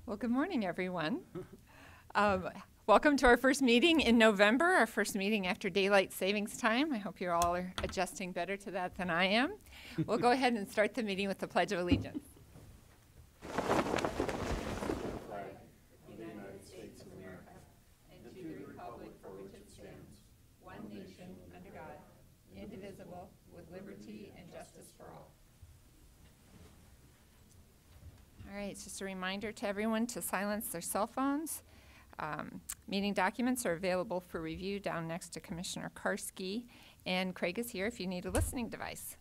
Well, good morning, everyone. Welcome to our first meeting in November, our first meeting after daylight savings time. I hope you all are adjusting better to that than I am. We'll go ahead and start the meeting with the Pledge of Allegiance. United States of America, and to the republic for which it stands, one nation, under God, indivisible, with liberty and justice for all. All right, it's just a reminder to everyone to silence their cell phones. Meeting documents are available for review down next to Commissioner Karski, and Craig is here if you need a listening device.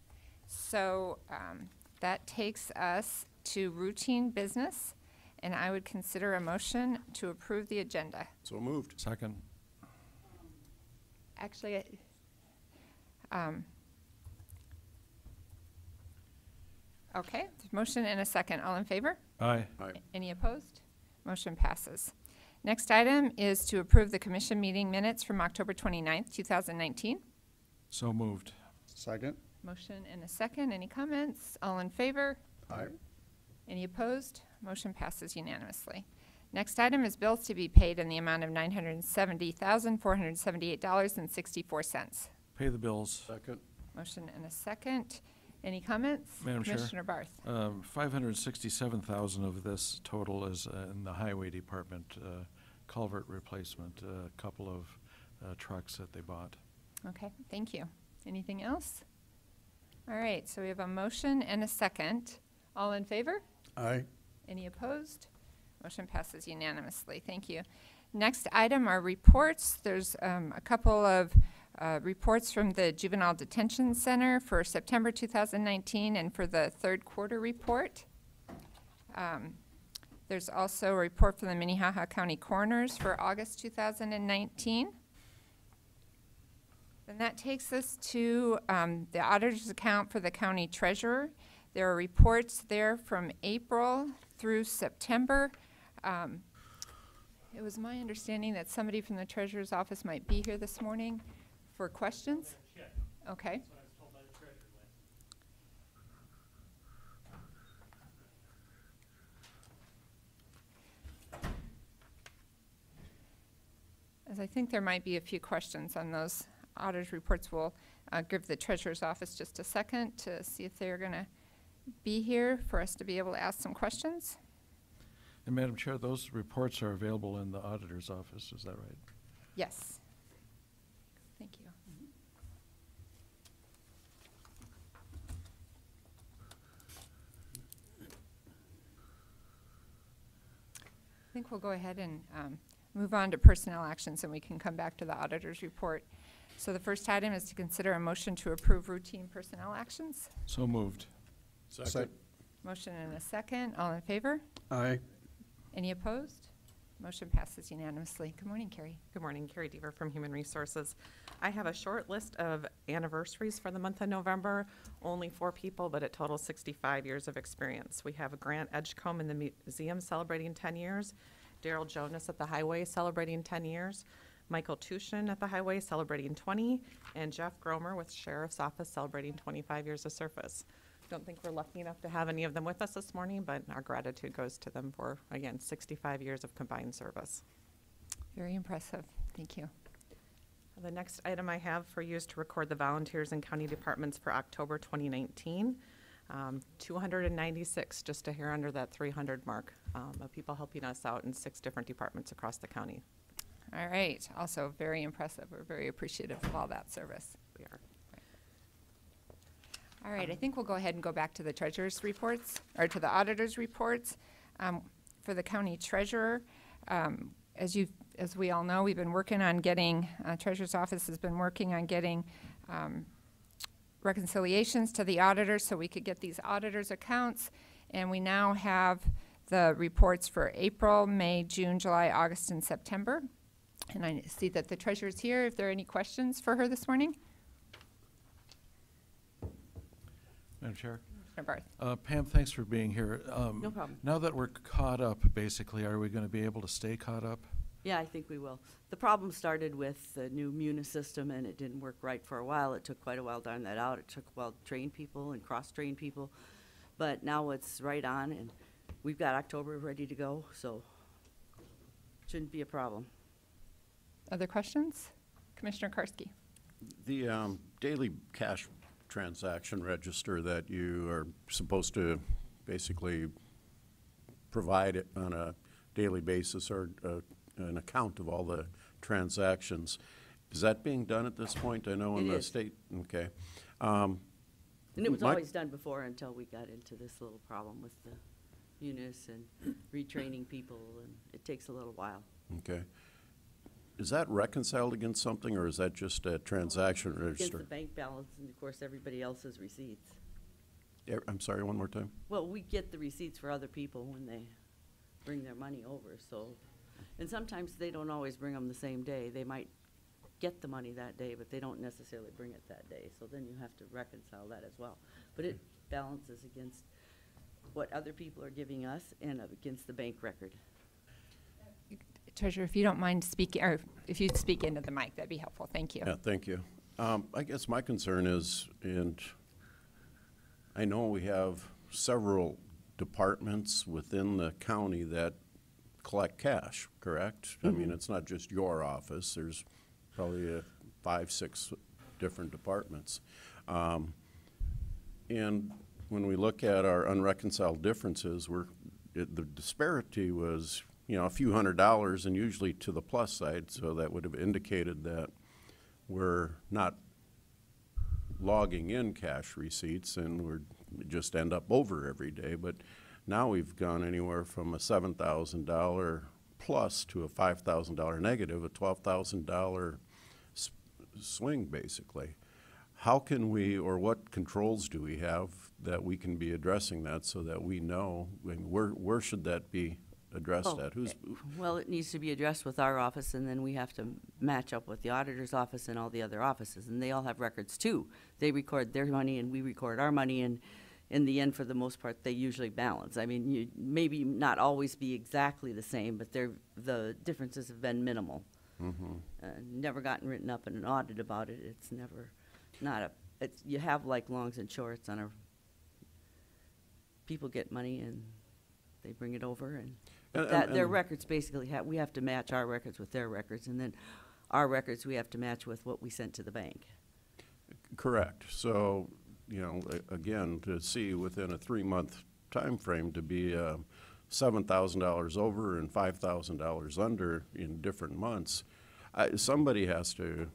So that takes us to routine business, and I would consider a motion to approve the agenda. So moved. Second. Actually, okay, motion and a second. All in favor? Aye. Aye. Any opposed? Motion passes. Next item is to approve the commission meeting minutes from October 29th, 2019. So moved. Second. Motion and a second. Any comments? All in favor? Aye. Any opposed? Motion passes unanimously. Next item is bills to be paid in the amount of $970,478.64. Pay the bills. Second. Motion and a second. Any comments? Madam Chair. Commissioner Barth. 567,000 of this total is in the Highway Department culvert replacement, a couple of trucks that they bought. Okay, thank you. Anything else? All right, so we have a motion and a second. All in favor? Aye. Any opposed? Motion passes unanimously. Thank you. Next item are reports. There's a couple of reports from the Juvenile Detention Center for September 2019 and for the third quarter report. There's also a report from the Minnehaha County Coroners for August 2019. And that takes us to the auditor's account for the county treasurer. There are reports there from April through September. It was my understanding that somebody from the treasurer's office might be here this morning for questions. Okay. As I think there might be a few questions on those auditor's reports, we'll give the treasurer's office just a second to see if they're going to be here for us to be able to ask some questions. And Madam Chair, those reports are available in the auditor's office, is that right? Yes. Thank you. I think we'll go ahead and move on to personnel actions, and we can come back to the auditor's report. So the first item is to consider a motion to approve routine personnel actions. So moved. Second. Motion and a second. All in favor? Aye. Any opposed? Motion passes unanimously. Good morning, Carrie. Good morning, Carrie Deaver from Human Resources. I have a short list of anniversaries for the month of November. Only 4 people, but it totals 65 years of experience. We have Grant Edgecombe in the museum celebrating 10 years, Daryl Jonas at the highway celebrating 10 years, Michael Tushin at the highway celebrating 20, and Jeff Gromer with Sheriff's Office celebrating 25 years of service. Don't think we're lucky enough to have any of them with us this morning, but our gratitude goes to them for, again, 65 years of combined service. Very impressive. Thank you. The next item I have for you is to record the volunteers in county departments for October 2019. 296, just a hair under that 300 mark, of people helping us out in 6 different departments across the county. All right. Also very impressive. We're very appreciative of all that service. We are. All right, I think we'll go ahead and go back to the treasurer's reports, or to the auditor's reports. For the county treasurer, as we all know, we've been working on getting, treasurer's office has been working on getting reconciliations to the auditor so we could get these auditors' accounts. And we now have the reports for April, May, June, July, August, and September. And I see that the treasurer's here. If there are any questions for her this morning? Madam Chair. Barth. Pam, thanks for being here. No problem. Now that we're caught up, basically, are we going to be able to stay caught up? Yeah, I think we will. The problem started with the new MUNA system, and it didn't work right for a while. It took quite a while to iron that out. It took a while to train people and cross-train people. But now it's right on, and we've got October ready to go, so shouldn't be a problem. Other questions? Commissioner Karski. The daily cash transaction register that you are supposed to basically provide it on a daily basis, or an account of all the transactions, is that being done at this point? I know in It the is. state, okay. And it was My- always done before until we got into this little problem with the munis and retraining people, and it takes a little while. Okay. Is that reconciled against something, or is that just a transaction Against register? the bank balance and, of course, everybody else's receipts. I'm sorry, one more time? Well, we get the receipts for other people when they bring their money over, so. And sometimes they don't always bring them the same day. They might get the money that day, but they don't necessarily bring it that day. So then you have to reconcile that as well. But it balances against what other people are giving us and against the bank record. Treasurer, if you don't mind speaking, or if you'd speak into the mic, that'd be helpful. Thank you. Yeah, thank you. I guess my concern is, and I know we have several departments within the county that collect cash, correct? I mean, it's not just your office. There's probably 5, 6 different departments. And when we look at our unreconciled differences, the disparity was, a few $100s, and usually to the plus side, so that would have indicated that we're not logging in cash receipts, and we just end up over every day. But now we've gone anywhere from a $7,000 plus to a $5,000 negative, a $12,000 swing, basically. How can we, or what controls do we have that we can be addressing that, so that we know, I mean, where should that be addressed Oh, at? Well, it needs to be addressed with our office, and then we have to match up with the auditor's office and all the other offices, and they all have records too. They record their money and we record our money, and in the end, for the most part, they usually balance. I mean, you maybe not always be exactly the same, but the differences have been minimal. Never gotten written up in an audit about it. It's never, you have like longs and shorts on people get money and they bring it over, and their records basically we have to match our records with their records, and then our records we have to match with what we sent to the bank. Correct. So, again, to see within a 3-month time frame to be $7,000 over and $5,000 under in different months, somebody has to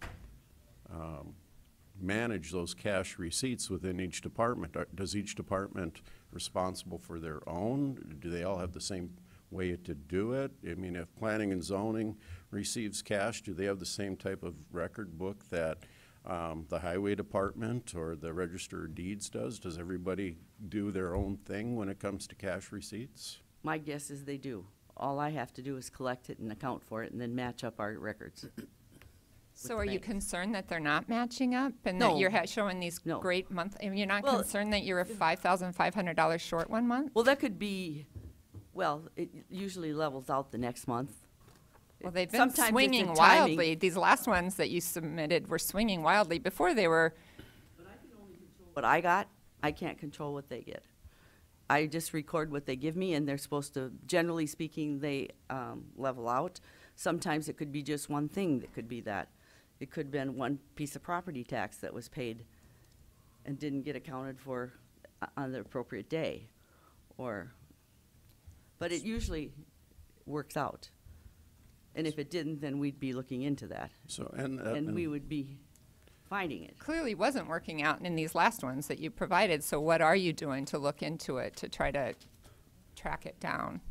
manage those cash receipts within each department. Does each department responsible for their own? Do they all have the same way to do it? I mean, if planning and zoning receives cash, do they have the same type of record book that the highway department or the register of deeds does? Does everybody do their own thing when it comes to cash receipts? My guess is they do. All I have to do is collect it and account for it and then match up our records. So the are you banks. concerned that they're not matching up and No. that you're showing these No. great I mean, you're not Well, concerned that you're a $5,500 short one month? Well, that could be, it usually levels out the next month. Well, they've been Sometimes it's swinging a timing. wildly. These last ones that you submitted were swinging wildly. Before they were, What I got, I can't control what they get. I just record what they give me, and they're supposed to, generally speaking, they level out. Sometimes it could be just one thing that could be that. It could have been one piece of property tax that was paid and didn't get accounted for on the appropriate day, but it usually works out. And if it didn't, then we'd be looking into that, So, and we would be finding it. clearly wasn't working out in these last ones that you provided. So what are you doing to look into it, to try to track it down?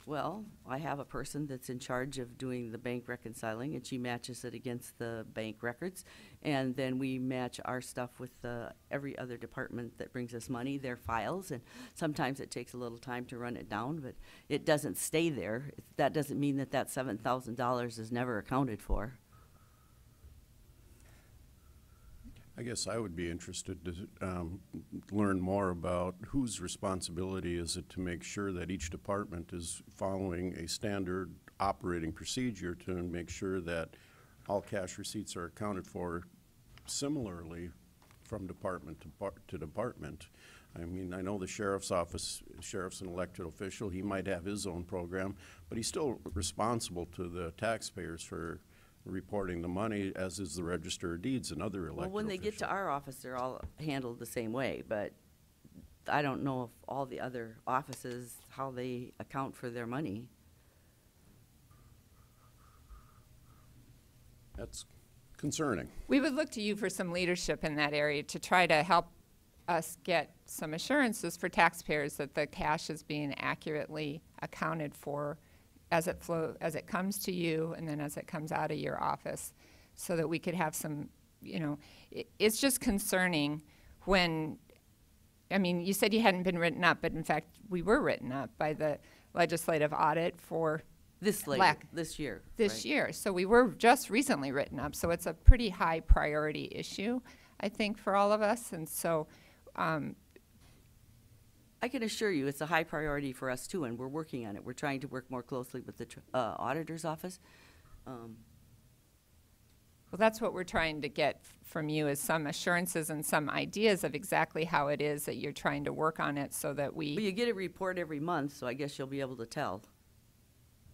Well, I have a person that's in charge of doing the bank reconciling, and she matches it against the bank records. And then we match our stuff with every other department that brings us money, their files. And sometimes it takes a little time to run it down, but it doesn't stay there. That doesn't mean that $7,000 is never accounted for. I guess I would be interested to learn more about whose responsibility is it to make sure that each department is following a standard operating procedure to make sure that all cash receipts are accounted for similarly from department to department. I mean, I know the sheriff's office, sheriff's an elected official, he might have his own program, but he's still responsible to the taxpayers for reporting the money, as is the Register of Deeds and other elected Well, when they get to officials. our office, they're all handled the same way, but I don't know if all the other offices, how they account for their money. That's concerning. We would look to you for some leadership in that area to try to help us get some assurances for taxpayers that the cash is being accurately accounted for as it comes to you and then as it comes out of your office, so that we could have some, it's just concerning when, I mean, you said you hadn't been written up, but in fact, we were written up by the legislative audit for This year. this right? year. So we were just recently written up. So it's a pretty high priority issue, I think, for all of us. And so, I can assure you, it's a high priority for us too, and we're working on it. We're trying to work more closely with the auditor's office. well, that's what we're trying to get from you, is some assurances and some ideas of exactly how it is that you're trying to work on it, so that Well, you get a report every month, so I guess you'll be able to tell.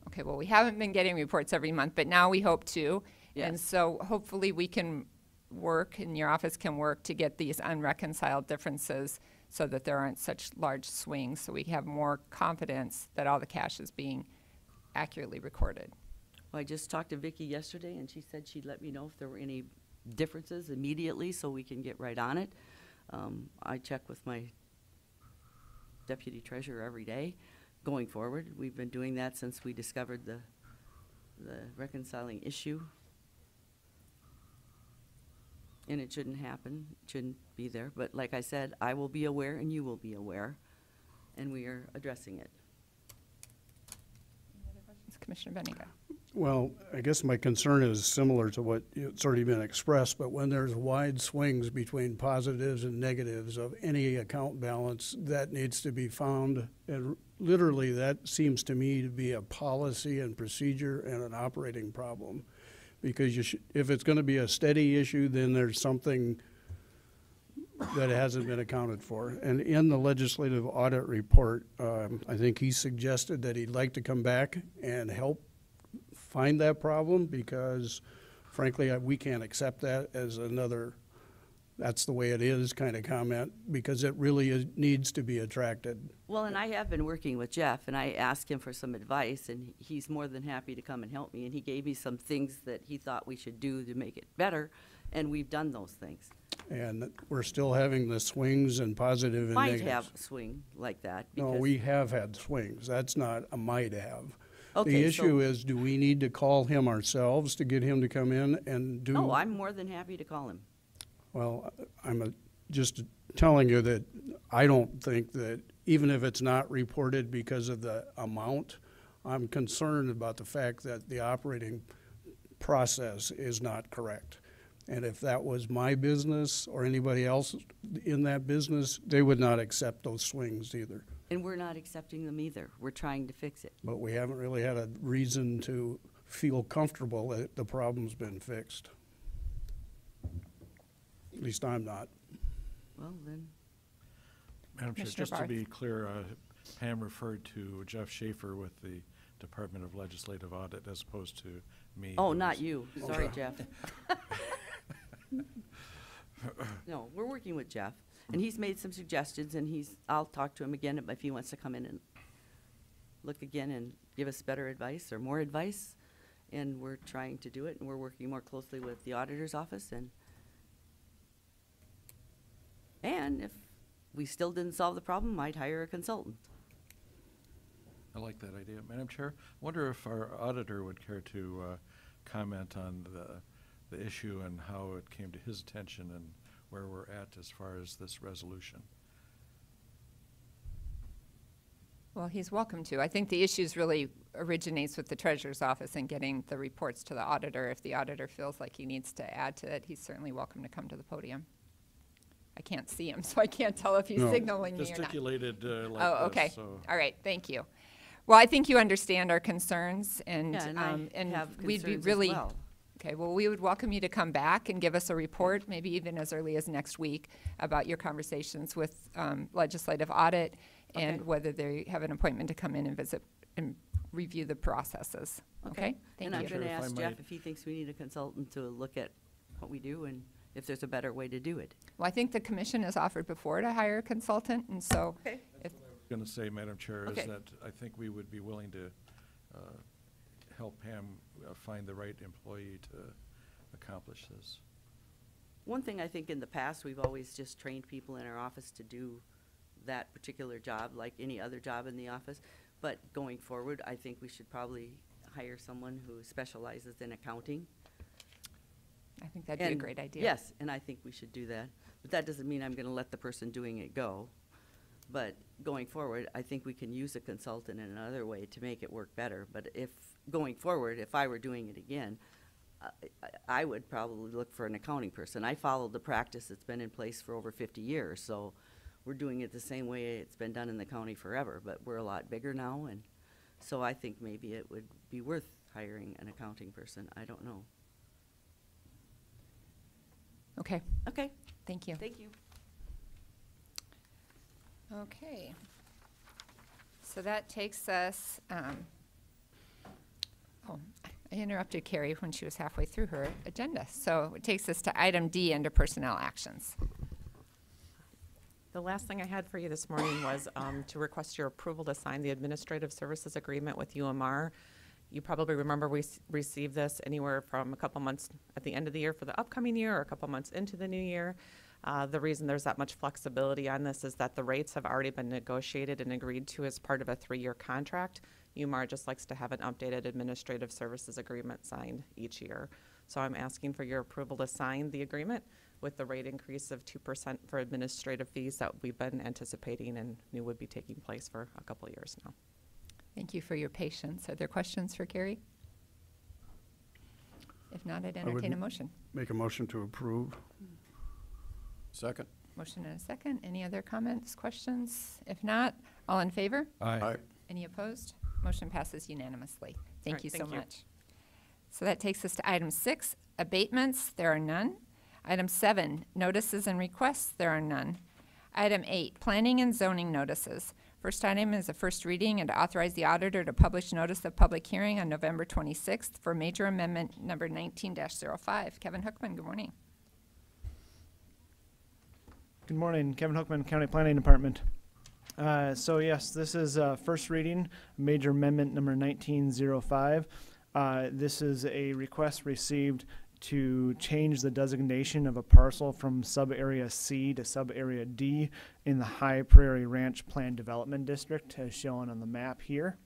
okay, well, we haven't been getting reports every month, but now we hope to. And Yes. so hopefully we can work, and your office can work, to get these unreconciled differences so that there aren't such large swings, so we have more confidence that all the cash is being accurately recorded. Well, I just talked to Vicki yesterday, and she said she'd let me know if there were any differences immediately so we can get right on it. I check with my deputy treasurer every day going forward. We've been doing that since we discovered the reconciling issue. And it shouldn't happen, it shouldn't be there. But like I said, I will be aware and you will be aware, and we are addressing it. Commissioner Benega. Well, I guess my concern is similar to what it's already been expressed, but when there's wide swings between positives and negatives of any account balance, that needs to be found. And literally, that seems to me to be a policy and procedure and an operating problem. Because if it's going to be a steady issue, then there's something that hasn't been accounted for. And in the legislative audit report, I think he suggested that he'd like to come back and help find that problem, because frankly, we can't accept that as another, that's the way it is kind of comment, because it really needs to be attracted. Well, and I have been working with Jeff, and I asked him for some advice, and he's more than happy to come and help me. And he gave me some things that he thought we should do to make it better, and we've done those things. And we're still having the swings and positive and Might negatives. have a swing like that. No, because- we have had swings. That's not a might have. Okay, The so- issue is, do we need to call him ourselves to get him to come in and do? No, I'm more than happy to call him. Well, just telling you that I don't think that, even if it's not reported because of the amount, I'm concerned about the fact that the operating process is not correct. And if that was my business or anybody else in that business, they would not accept those swings either. And we're not accepting them either. We're trying to fix it. But we haven't really had a reason to feel comfortable that the problem's been fixed. At least I'm not. Well, then, Madam Chair, Commissioner just to Barth. be clear, Pam referred to Jeff Schaefer with the Department of Legislative Audit as opposed to me. oh, who not was- you. Sorry, Jeff. No, we're working with Jeff, and he's made some suggestions, and I'll talk to him again if he wants to come in and look again and give us better advice or more advice. And we're trying to do it, and we're working more closely with the auditor's office, and if we still didn't solve the problem, I'd hire a consultant. I like that idea. Madam Chair, I wonder if our auditor would care to comment on the issue and how it came to his attention and where we're at as far as this resolution. Well, he's welcome to. I think the issues really originates with the treasurer's office and getting the reports to the auditor. If the auditor feels like he needs to add to it, he's certainly welcome to come to the podium. I can't see him, so I can't tell if he's No. signaling me or not. Gesticulated like Oh, this, okay. so. All right, thank you. Well, I think you understand our concerns, and Yeah, and I have we'd be concerns as really well. Okay, well, we would welcome you to come back and give us a report, maybe even as early as next week, about your conversations with legislative audit and Okay. whether they have an appointment to come in and visit and review the processes. Okay? Thank And I'm you. Sure, going to if I ask Jeff might- if he thinks we need a consultant to look at what we do and if there's a better way to do it. Well, I think the commission has offered before to hire a consultant, and so Okay. Going to say, Madam Chair, Okay. is that I think we would be willing to help Pam find the right employee to accomplish this. One thing I think in the past, we've always just trained people in our office to do that particular job, like any other job in the office. But going forward, I think we should probably hire someone who specializes in accounting. I think that'd be a And- great idea. Yes, and I think we should do that. But that doesn't mean I'm going to let the person doing it go. But going forward, I think we can use a consultant in another way to make it work better. But if, going forward, if I were doing it again, I would probably look for an accounting person. I followed the practice that's been in place for over 50 years, so we're doing it the same way it's been done in the county forever, but we're a lot bigger now, and so I think maybe it would be worth hiring an accounting person. I don't know. Okay, Okay, thank you. thank you. Okay. So that takes us, I interrupted Carrie when she was halfway through her agenda. So it takes us to item D under personnel actions. The last thing I had for you this morning was to request your approval to sign the administrative services agreement with UMR. You probably remember we received this anywhere from a couple months at the end of the year for the upcoming year or a couple months into the new year. The reason there's that much flexibility on this is that the rates have already been negotiated and agreed to as part of a 3-year contract. UMR just likes to have an updated administrative services agreement signed each year. So I'm asking for your approval to sign the agreement with the rate increase of 2% for administrative fees that we've been anticipating and knew would be taking place for a couple of years now. Thank you for your patience. Are there questions for Carrie? If not, I'd I would entertain a motion. Make a motion to approve. Second? Motion and a second. Any other comments, questions? If not, all in favor? Aye. Any opposed? Motion passes unanimously. Thank right, you so thank you. much. So that takes us to item 6, abatements. There are none. Item 7, notices and requests. There are none. Item 8, planning and zoning notices. First item is a first reading and to authorize the auditor to publish notice of public hearing on November 26th for major amendment number 19-05. Kevin Hookman, good morning. Good morning, Kevin Hookman, County Planning Department. So yes, this is first reading, major amendment number 1905. This is a request received to change the designation of a parcel from sub-area C to sub-area D in the High Prairie Ranch Plan Development District, as shown on the map here.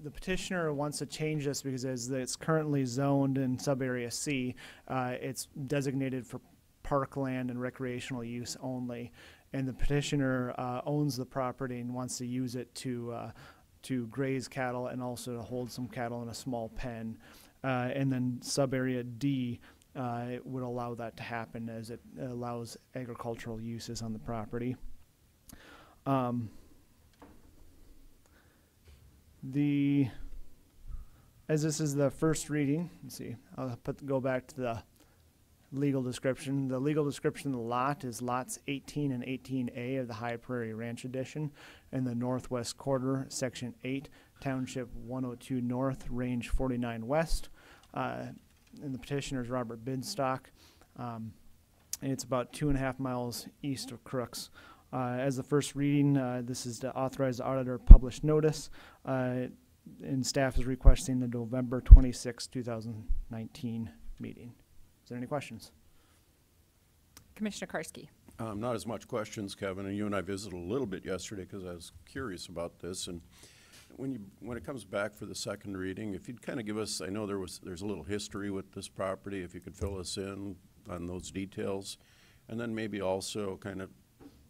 The petitioner wants to change this because as it's currently zoned in sub-area C, it's designated for parkland and recreational use only. And the petitioner owns the property and wants to use it to graze cattle and also to hold some cattle in a small pen. And then sub-area D would allow that to happen as it allows agricultural uses on the property. As this is the first reading, let's see, I'll go back to the legal description. The legal description of the lot is lots 18 and 18A of the High Prairie Ranch Edition in the northwest quarter, section 8, township 102 north, range 49 west. And the petitioner is Robert Bidstock. And it's about 2.5 miles east of Crooks. As the first reading, this is to authorize the auditor publish notice, and staff is requesting the November 26, 2019 meeting. Is there any questions? Commissioner Karski. Not as much questions, Kevin, and you and I visited a little bit yesterday because I was curious about this. And when it comes back for the second reading, if you'd kind of give us, I know there's a little history with this property, if you could fill us in on those details, and then maybe also kind of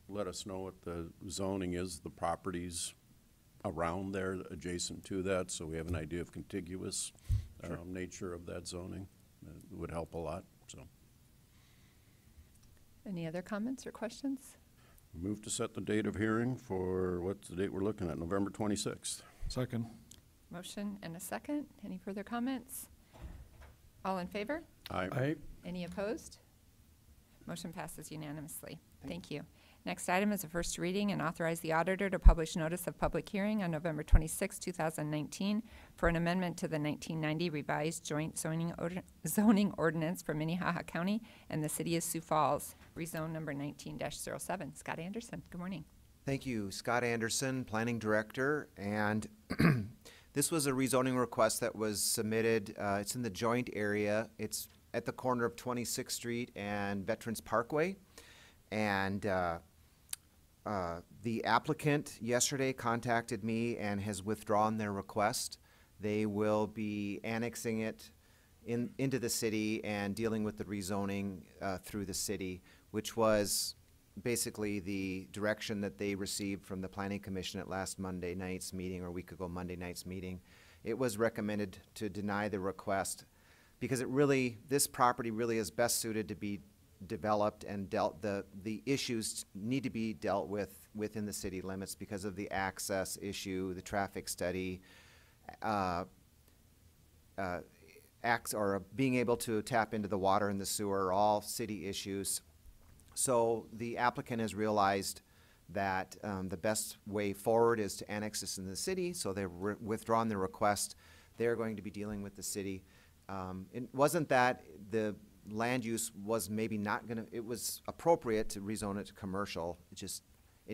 let us know what the zoning is, the properties around there adjacent to that, so we have an idea of contiguous nature of that zoning. It would help a lot. So, Any other comments or questions? move to set the date of hearing for what's the date we're looking at, November 26th. Second. Motion and a second. Any further comments? All in favor? Aye. Any opposed? Motion passes unanimously. Thank you. Next item is a first reading and authorize the auditor to publish notice of public hearing on November 26, 2019 for an amendment to the 1990 revised joint zoning ordinance for Minnehaha County and the city of Sioux Falls, rezone number 19-07. Scott Anderson, good morning. Thank you. Scott Anderson, Planning Director, and this was a rezoning request that was submitted. It's in the joint area. It's at the corner of 26th Street and Veterans Parkway. And the applicant yesterday contacted me and has withdrawn their request. They will be annexing it into the city and dealing with the rezoning through the city, which was basically the direction that they received from the Planning Commission at last Monday night's meeting, or a week ago Monday night's meeting. It was recommended to deny the request because this property really is best suited to be developed and the issues need to be dealt with within the city limits because of the access issue, the traffic study, or being able to tap into the water and the sewer are all city issues. So the applicant has realized that the best way forward is to annex this into the city, so they've withdrawn their request. They're going to be dealing with the city. It wasn't that the land use was maybe not going to, it was appropriate to rezone it to commercial. It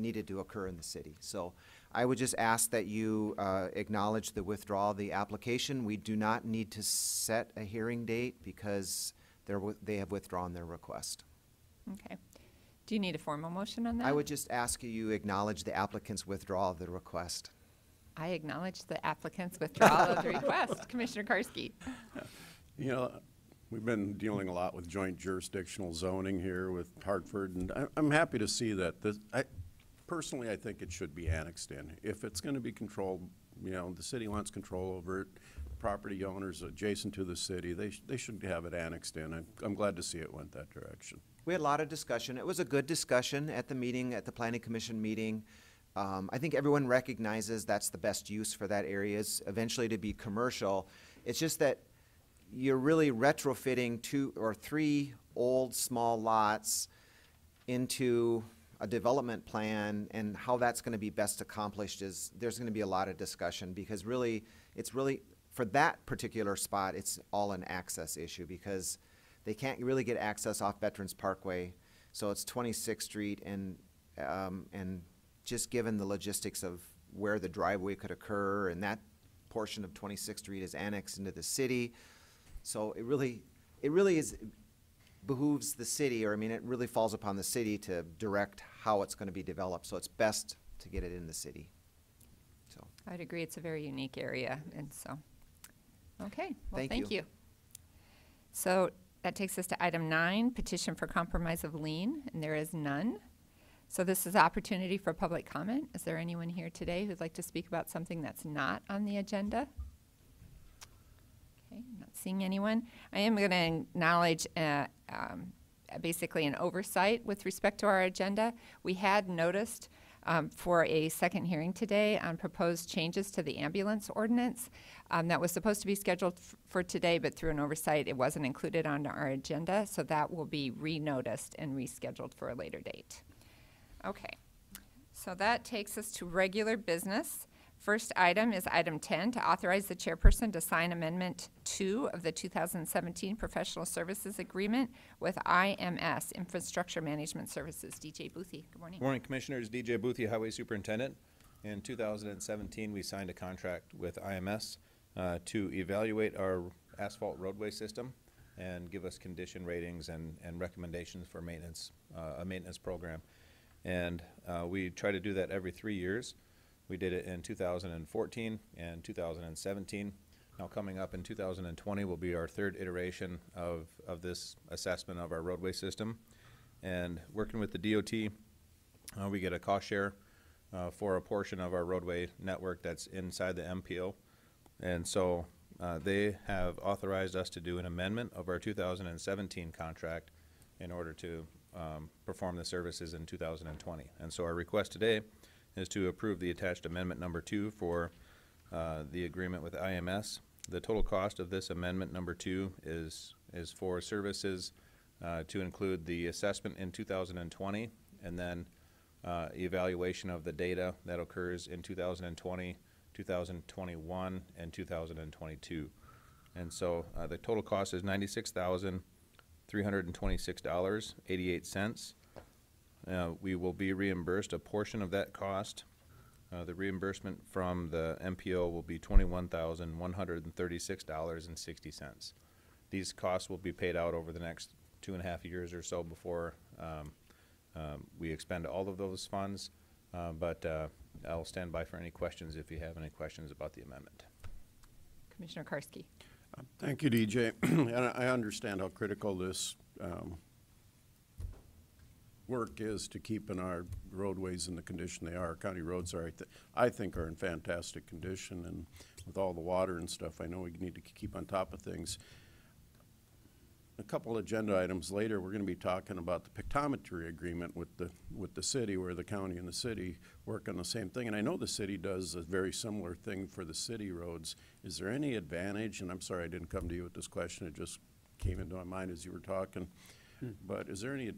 needed to occur in the city. So I would just ask that you acknowledge the withdrawal of the application. We do not need to set a hearing date because they have withdrawn their request. Okay. Do you need a formal motion on that? I would just ask you acknowledge the applicant's withdrawal of the request. I acknowledge the applicant's withdrawal of the request. Commissioner Karski. You know, we've been dealing a lot with joint jurisdictional zoning here with Hartford, and I'm happy to see that personally, I think it should be annexed in. If it's going to be controlled, the city wants control over it, property owners adjacent to the city, they should have it annexed in. I'm glad to see it went that direction. We had a lot of discussion. It was a good discussion at the meeting, at the Planning Commission meeting. I think everyone recognizes that's the best use for that area is eventually to be commercial. It's just that you're really retrofitting 2 or 3 old small lots into a development plan, and how that's going to be best accomplished there's going to be a lot of discussion because it's really for that particular spot it's all an access issue because they can't really get access off Veterans Parkway, so it's 26th Street and just given the logistics of where the driveway could occur and that portion of 26th Street is annexed into the city. So it really behooves the city, or it really falls upon the city to direct how it's going to be developed. So it's best to get it in the city. So I'd agree. It's a very unique area, and so okay. Well, thank you. So that takes us to item 9, petition for compromise of lien, and there is none. So this is an opportunity for public comment. Is there anyone here today who'd like to speak about something that's not on the agenda? Okay, not seeing anyone. I am going to acknowledge basically an oversight with respect to our agenda. We had noticed for a second hearing today on proposed changes to the ambulance ordinance that was supposed to be scheduled for today, but through an oversight it wasn't included on our agenda, so that will be re-noticed and rescheduled for a later date. Okay, so that takes us to regular business. First item is item 10, to authorize the chairperson to sign Amendment 2 of the 2017 Professional Services Agreement with IMS, Infrastructure Management Services. DJ Boothie, good morning. Good morning, Commissioners. DJ Boothie, Highway Superintendent. In 2017, we signed a contract with IMS to evaluate our asphalt roadway system and give us condition ratings and recommendations for maintenance, a maintenance program. And we try to do that every 3 years. We did it in 2014 and 2017. Now coming up in 2020 will be our 3rd iteration of this assessment of our roadway system. And working with the DOT, we get a cost share for a portion of our roadway network that's inside the MPO. And so they have authorized us to do an amendment of our 2017 contract in order to perform the services in 2020. And so our request today is to approve the attached amendment number 2 for the agreement with IMS. The total cost of this amendment number 2 is for services to include the assessment in 2020 and then evaluation of the data that occurs in 2020, 2021, and 2022. And so the total cost is $96,326.88. We will be reimbursed a portion of that cost. The reimbursement from the MPO will be $21,136.60. These costs will be paid out over the next 2.5 years or so before we expend all of those funds, but I'll stand by for any questions if you have any questions about the amendment. Commissioner Karski. Thank you, DJ. And I understand how critical this work is to keeping our roadways in the condition they are. Our county roads are, I think, are in fantastic condition, and with all the water and stuff, I know we need to keep on top of things. A couple agenda items later, we're going to be talking about the pictometry agreement with the city, where the county and the city work on the same thing. And I know the city does a very similar thing for the city roads. Is there any advantage, and I'm sorry I didn't come to you with this question, it just came into my mind as you were talking, but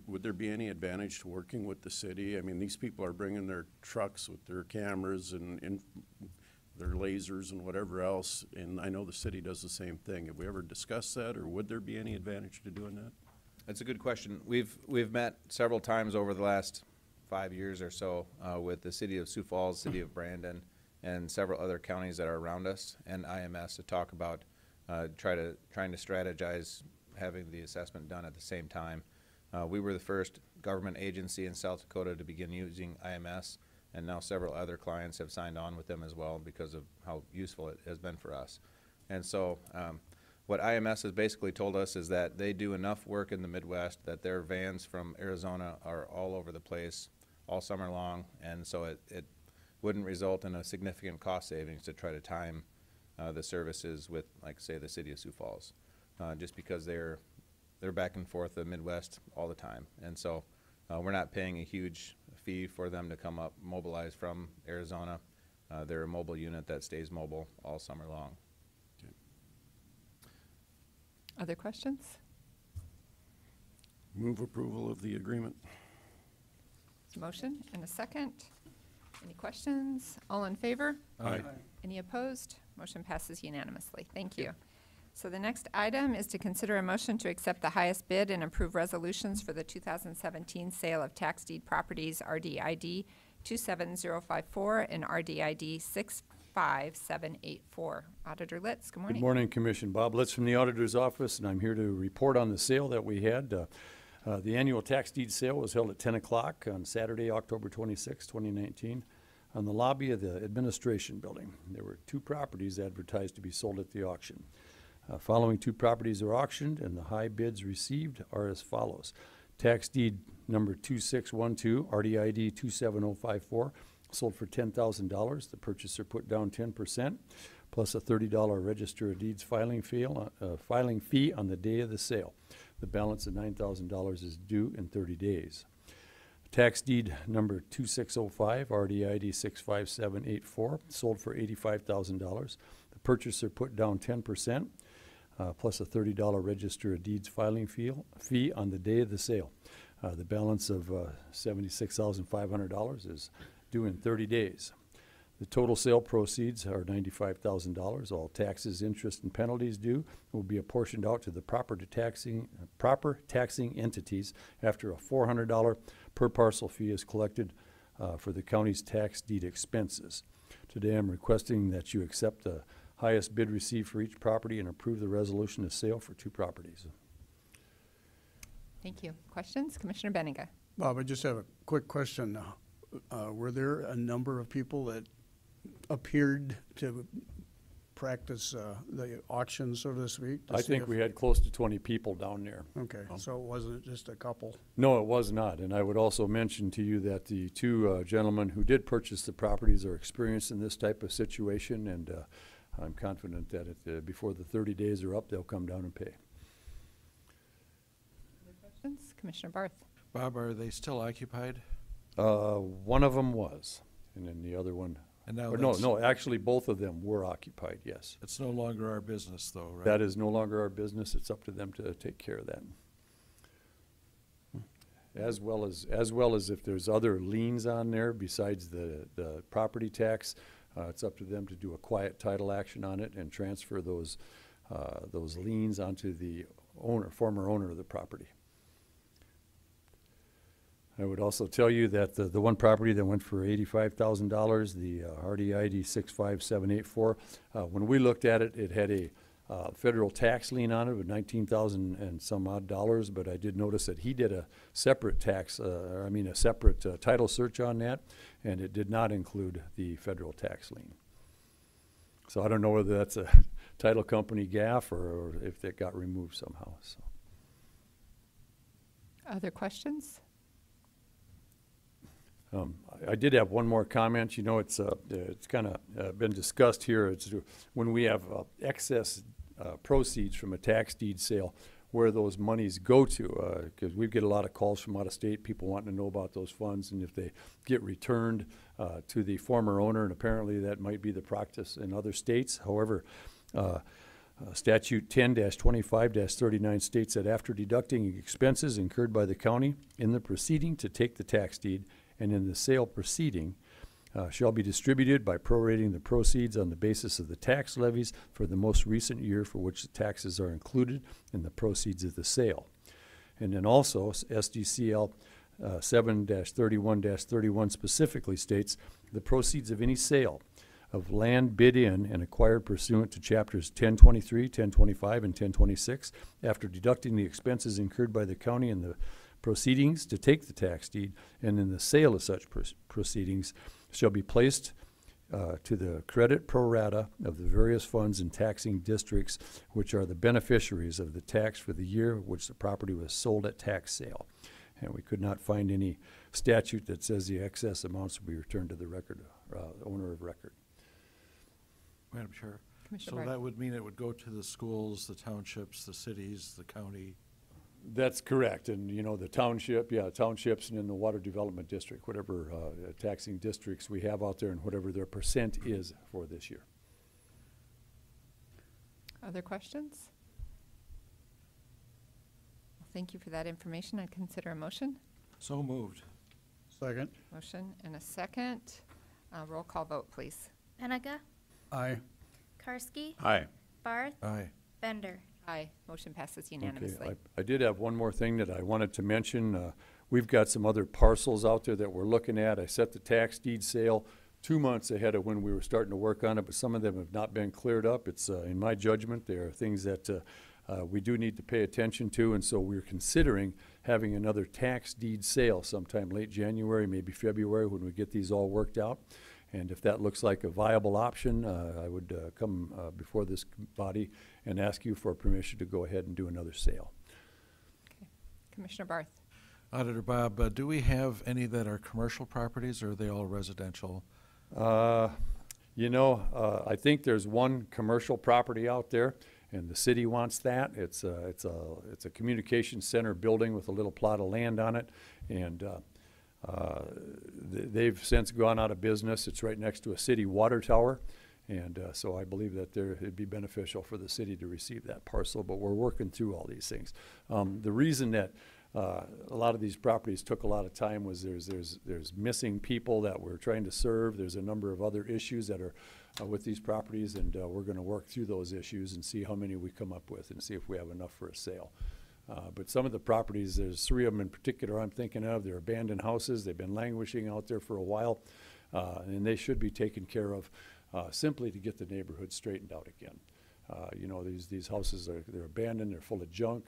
would there be any advantage to working with the city? I mean, these people are bringing their trucks with their cameras and their lasers and whatever else, and I know the city does the same thing. Have we ever discussed that, or would there be any advantage to doing that? That's a good question. We've met several times over the last 5 years or so with the city of Sioux Falls, city of Brandon, and several other counties that are around us, and IMS to talk about trying to strategize having the assessment done at the same time. We were the first government agency in South Dakota to begin using IMS, and now several other clients have signed on with them as well because of how useful it has been for us. And so what IMS has basically told us is that they do enough work in the Midwest that their vans from Arizona are all over the place all summer long, and so it wouldn't result in a significant cost savings to try to time the services with, like, say, the city of Sioux Falls, just because they're back and forth the Midwest all the time. And so we're not paying a huge fee for them to come up mobilized from Arizona. They're a mobile unit that stays mobile all summer long. Okay. Other questions? Move approval of the agreement. There's a motion and a second. Any questions? All in favor? Aye. Any opposed? Motion passes unanimously. Thank you. So the next item is to consider a motion to accept the highest bid and approve resolutions for the 2017 sale of tax deed properties, RDID 27054 and RDID 65784. Auditor Litz, good morning. Good morning, Commission. Bob Litz from the Auditor's Office, and I'm here to report on the sale that we had. The annual tax deed sale was held at 10 o'clock on Saturday, October 26, 2019, on the lobby of the Administration Building. There were 2 properties advertised to be sold at the auction. Following 2 properties are auctioned, and the high bids received are as follows. Tax deed number 2612, RDID 27054, sold for $10,000. The purchaser put down 10%, plus a $30 Register of Deeds filing fee on the day of the sale. The balance of $9,000 is due in 30 days. Tax deed number 2605, RDID 65784, sold for $85,000. The purchaser put down 10%. Plus a $30 Register of Deeds filing fee on the day of the sale. The balance of $76,500 is due in 30 days. The total sale proceeds are $95,000. All taxes, interest, and penalties due will be apportioned out to the proper taxing entities after a $400 per parcel fee is collected for the county's tax deed expenses. Today I'm requesting that you accept the highest bid received for each property and approve the resolution of sale for 2 properties. Thank you. Questions? Commissioner Benninga. Bob, I just have a quick question. Were there a number of people that appeared to practice the auction, so to speak? I think we had close to 20 people down there. Okay, so it wasn't just a couple? No, it was not. And I would also mention to you that the 2 gentlemen who did purchase the properties are experienced in this type of situation, and I'm confident that before the 30 days are up, they'll come down and pay. Other questions? Commissioner Barth. Bob, are they still occupied? One of them was, and then the other one And now Or no, actually, both of them were occupied, yes. it's no longer our business though, right? That is no longer our business. It's up to them to take care of that. As well as if there's other liens on there besides the property tax, it's up to them to do a quiet title action on it and transfer those liens onto the former owner of the property. I would also tell you that the one property that went for $85,000, the Hardy ID 65784, when we looked at it, it had a federal tax lien on it of $19,000 and some odd dollars, but I did notice that he did a separate separate title search on that, and it did not include the federal tax lien. So I don't know whether that's a title company gaffe or if that got removed somehow. So. Other questions? I did have one more comment. You know, it's kind of been discussed here. It's when we have excess proceeds from a tax deed sale, where those monies go to, because we get a lot of calls from out of state, people wanting to know about those funds and if they get returned to the former owner, and apparently that might be the practice in other states. However, Statute 10-25-39 states that after deducting expenses incurred by the county in the proceeding to take the tax deed and in the sale proceeding, shall be distributed by prorating the proceeds on the basis of the tax levies for the most recent year for which the taxes are included in the proceeds of the sale. And then also, SDCL 7-31-31 specifically states the proceeds of any sale of land bid in and acquired pursuant to chapters 1023, 1025, and 1026, after deducting the expenses incurred by the county in the proceedings to take the tax deed and in the sale of such proceedings, shall be placed to the credit pro rata of the various funds and taxing districts which are the beneficiaries of the tax for the year which the property was sold at tax sale. And we could not find any statute that says the excess amounts will be returned to the record owner of record. Madam Chair, Commissioner so Barth. that would mean it would go to the schools, the townships, the cities, the county. That's correct, and you know, the townships and in the water development district, whatever taxing districts we have out there and whatever their percent is for this year. Other questions? Well, thank you for that information. I'd consider a motion. So moved. Second. Motion and a second. Roll call vote, please. Benega, Aye. Karski, Aye. Barth, Aye. Bender. Aye. Motion passes Okay, unanimously. I did have one more thing that I wanted to mention. We've got some other parcels out there that we're looking at. I set the tax deed sale 2 months ahead of when we were starting to work on it, but some of them have not been cleared up. It's, in my judgment, there are things that we do need to pay attention to, and so we're considering having another tax deed sale sometime late January, maybe February, when we get these all worked out. And if that looks like a viable option, I would come before this body and ask you for permission to go ahead and do another sale. Okay. Commissioner Barth. Auditor Bob, do we have any that are commercial properties, or are they all residential? You know, I think there's one commercial property out there, and the city wants that. It's a communication center building with a little plot of land on it, and they've since gone out of business. It's right next to a city water tower, and so I believe that it'd be beneficial for the city to receive that parcel, but we're working through all these things. The reason that a lot of these properties took a lot of time was there's missing people that we're trying to serve. There's a number of other issues that are with these properties, and we're going to work through those issues and see how many we come up with and see if we have enough for a sale. But some of the properties, there's 3 of them in particular I'm thinking of. They're abandoned houses. They've been languishing out there for a while, and they should be taken care of simply to get the neighborhood straightened out again. You know, these houses they're abandoned. They're full of junk.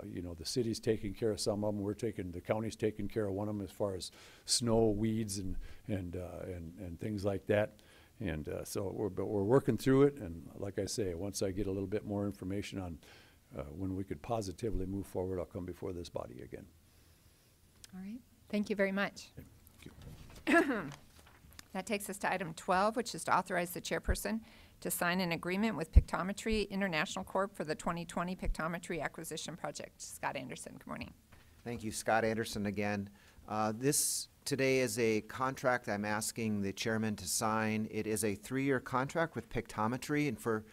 You know, the city's taking care of some of them. The county's taking care of one of them as far as snow, weeds, and things like that. And so we're working through it. And like I say, once I get a little bit more information on when we could positively move forward, I'll come before this body again. All right. Thank you very much. That takes us to item 12, which is to authorize the chairperson to sign an agreement with Pictometry International Corp. For the 2020 Pictometry Acquisition Project. Scott Anderson, good morning. Thank you, Scott Anderson again. This today is a contract I'm asking the chairman to sign. It is a 3-year contract with pictometry, and for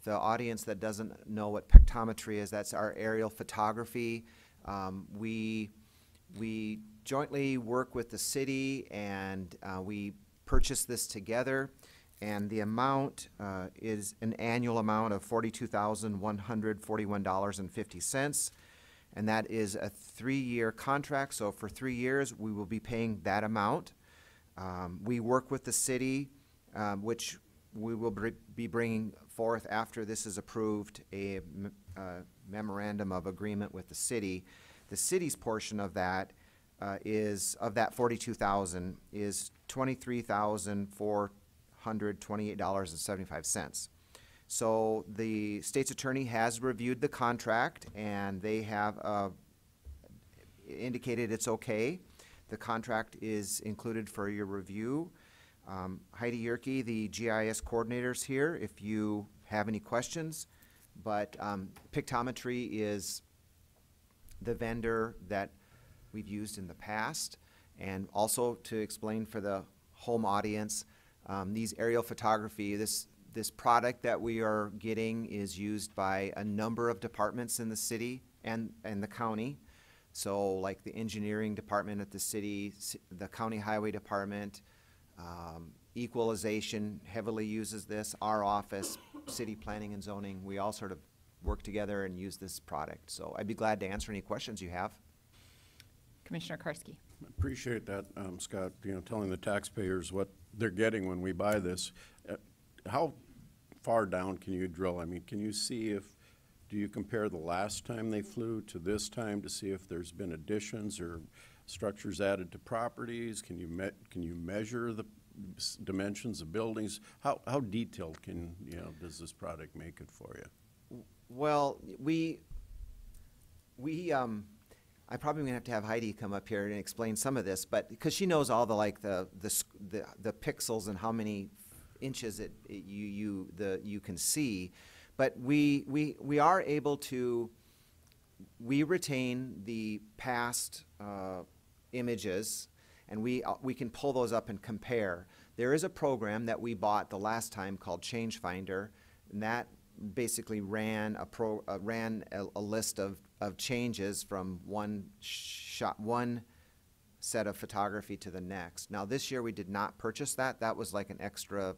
the audience that doesn't know what pictometry is, that's our aerial photography. We jointly work with the city, and we purchase this together, and the amount is an annual amount of $42,141.50, and that is a 3-year contract. So for 3 years, we will be paying that amount. We work with the city, which we will be bringing forth after this is approved, a memorandum of agreement with the city. The city's portion of that is, of that $42,000, is $23,428.75. So the state's attorney has reviewed the contract, and they have indicated it's okay. The contract is included for your review. Heidi Yerke, the GIS coordinator, is here if you have any questions. But Pictometry is the vendor that we've used in the past. And also to explain for the home audience, these aerial photography, this product that we are getting is used by a number of departments in the city and the county. So like the engineering department at the city, the county highway department, equalization heavily uses this. Our office, city planning and zoning, we all sort of work together and use this product. So I'd be glad to answer any questions you have. Commissioner Karski. Appreciate that, Scott, telling the taxpayers what they're getting when we buy this. How far down can you drill? I mean, can you see do you compare the last time they flew to this time to see if there's been additions or structures added to properties? Can you measure the dimensions of buildings? How detailed does this product make it for you? Well, I probably gonna have to have Heidi come up here and explain some of this, but because she knows all the pixels and how many inches you can see, but we are able to. We retain the past images, and we can pull those up and compare. There is a program that we bought the last time called Change Finder, and that basically ran a list of changes from one set of photography to the next. Now this year we did not purchase that. That was like an extra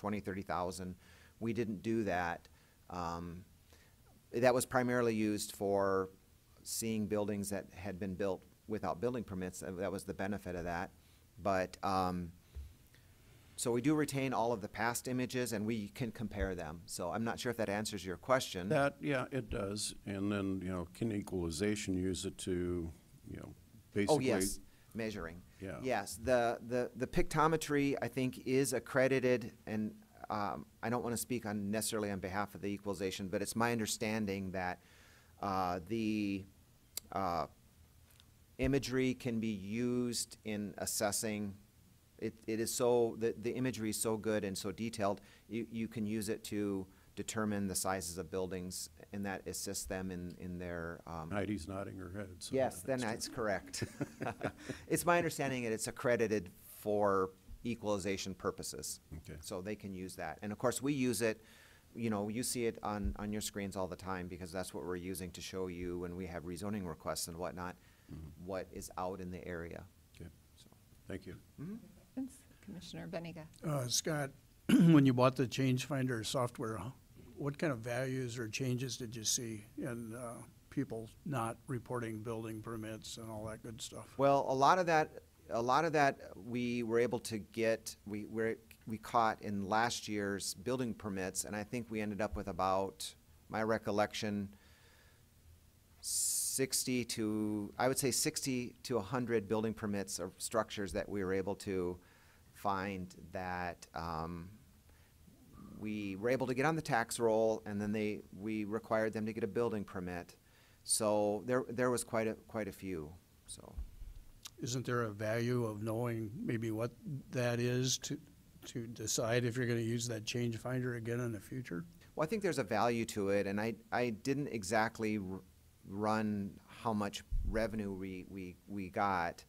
$20,000-$30,000. We didn't do that. That was primarily used for seeing buildings that had been built without building permits. That was the benefit of that. But so we do retain all of the past images, and we can compare them. So I'm not sure if that answers your question. Yeah, it does. And then, can equalization use it to, basically? Oh, yes, measuring. Yeah. Yes, the pictometry, I think, is accredited, and I don't want to speak necessarily on behalf of the equalization, but it's my understanding that the imagery can be used in assessing. It is so, the imagery is so good and so detailed, you can use it to determine the sizes of buildings, and that assists them in their. Heidi's nodding her head. So yes, then that's correct. It's my understanding that it's accredited for equalization purposes. Okay. So they can use that. And of course, we use it, you see it on your screens all the time, because that's what we're using to show you when we have rezoning requests and whatnot, what is out in the area. Okay. So, thank you. Mm-hmm. Commissioner Benega. Scott, when you bought the Change Finder software, what kind of values or changes did you see in people not reporting building permits and all that good stuff? Well, a lot of that we were able to get, we caught in last year's building permits, and I think we ended up with about, my recollection, 60 to 100 building permits or structures that we were able to find that we were able to get on the tax roll, and then we required them to get a building permit. So there was quite a few. So, isn't there a value of knowing maybe what that is to decide if you're going to use that Change Finder again in the future? Well, I think there's a value to it, and I didn't exactly run how much revenue we got.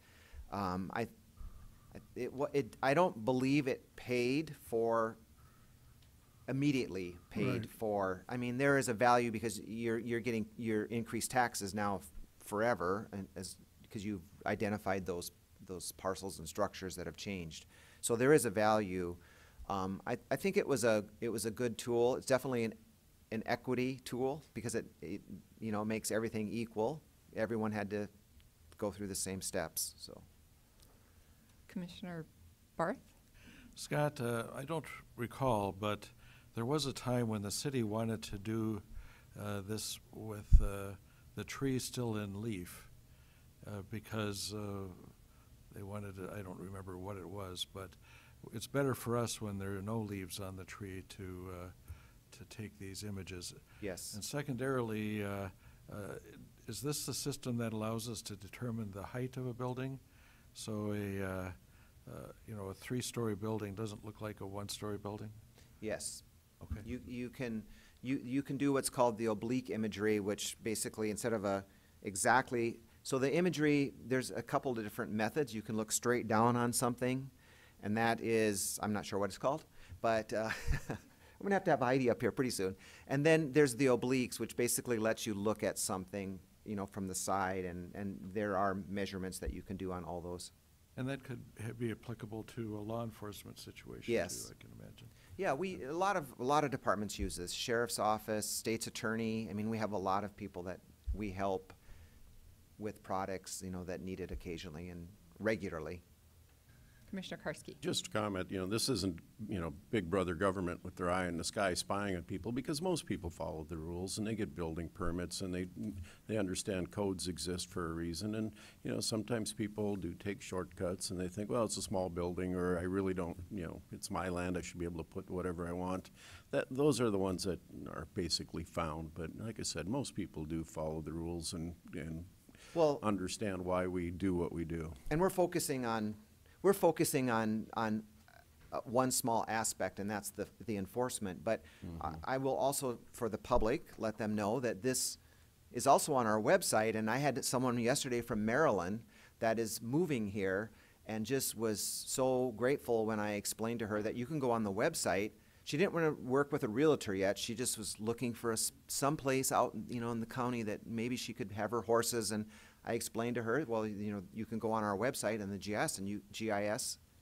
I don't believe it paid for, immediately paid Right. for. I mean, there is a value because you're getting your increased taxes now forever, and because you've identified those parcels and structures that have changed. So there is a value. I think it was a good tool. It's definitely an equity tool because it makes everything equal. Everyone had to go through the same steps. So, Commissioner Barth? Scott, I don't recall, but there was a time when the city wanted to do this with the tree still in leaf because they wanted to, I don't remember what it was, but it's better for us when there are no leaves on the tree to take these images. yes. And secondarily, is this the system that allows us to determine the height of a building? So a 3-story building doesn't look like a 1-story building? Yes. Okay. You can do what's called the oblique imagery, which basically instead of so the imagery, there's a couple of different methods. You can look straight down on something, and that is, I'm not sure what it's called, but I'm gonna have to have Heidi up here pretty soon. And then there's the obliques, which basically lets you look at something, from the side, and there are measurements that you can do on all those. And that could be applicable to a law enforcement situation Yes. too, I can imagine. Yeah, a lot of departments use this. Sheriff's office, state's attorney. I mean, we have a lot of people that we help with products, that need it occasionally and regularly. Commissioner Karski? Just to comment, this isn't, big brother government with their eye in the sky spying on people, because most people follow the rules and they get building permits and they understand codes exist for a reason. And, sometimes people do take shortcuts and they think, well, it's a small building, or I really don't, it's my land, I should be able to put whatever I want. Those are the ones that are basically found. But like I said, most people do follow the rules and understand why we do what we do. And we're focusing on one small aspect, and that's the enforcement. But I will also, for the public, let them know that this is also on our website. And I had someone yesterday from Maryland that is moving here and just was so grateful when I explained to her that you can go on the website. She didn't want to work with a realtor yet. She just was looking for someplace out, in the county that maybe she could have her horses. And I explained to her, well, you can go on our website and the GIS, you